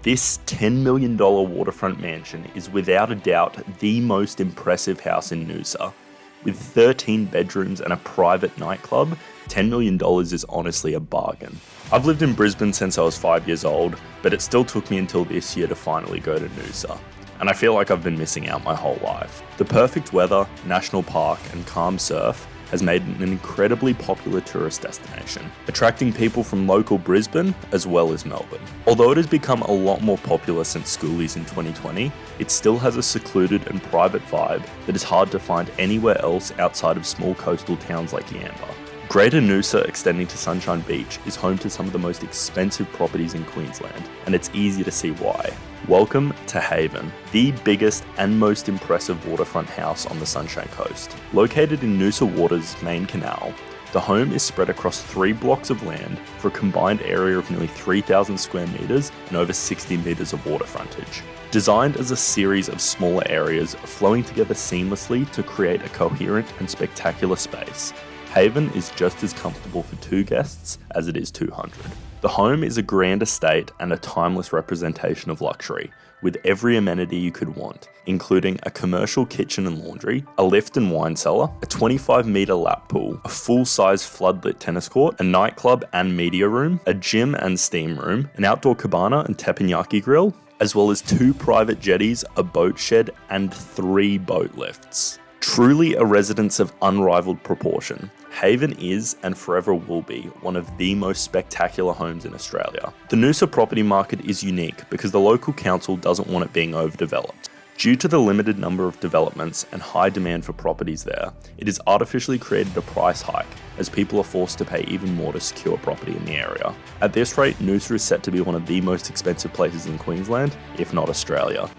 This $10 million waterfront mansion is without a doubt the most impressive house in Noosa. With 13 bedrooms and a private nightclub, $10 million is honestly a bargain. I've lived in Brisbane since I was 5 years old, but it still took me until this year to finally go to Noosa. And I feel like I've been missing out my whole life. The perfect weather, national park, and calm surf has made it an incredibly popular tourist destination, attracting people from local Brisbane as well as Melbourne. Although it has become a lot more popular since schoolies in 2020, it still has a secluded and private vibe that is hard to find anywhere else outside of small coastal towns like Yamba. Greater Noosa, extending to Sunshine Beach, is home to some of the most expensive properties in Queensland, and it's easy to see why. Welcome to Hayven, the biggest and most impressive waterfront house on the Sunshine Coast. Located in Noosa Waters' main canal, the home is spread across 3 blocks of land for a combined area of nearly 3,000 square metres and over 60 metres of water frontage. Designed as a series of smaller areas flowing together seamlessly to create a coherent and spectacular space, Hayven is just as comfortable for 2 guests as it is 200. The home is a grand estate and a timeless representation of luxury, with every amenity you could want, including a commercial kitchen and laundry, a lift and wine cellar, a 25-metre lap pool, a full-size floodlit tennis court, a nightclub and media room, a gym and steam room, an outdoor cabana and teppanyaki grill, as well as 2 private jetties, a boat shed, and 3 boat lifts. Truly a residence of unrivaled proportion, Hayven is and forever will be one of the most spectacular homes in Australia. The Noosa property market is unique because the local council doesn't want it being overdeveloped. Due to the limited number of developments and high demand for properties there, it has artificially created a price hike as people are forced to pay even more to secure property in the area. At this rate, Noosa is set to be one of the most expensive places in Queensland, if not Australia.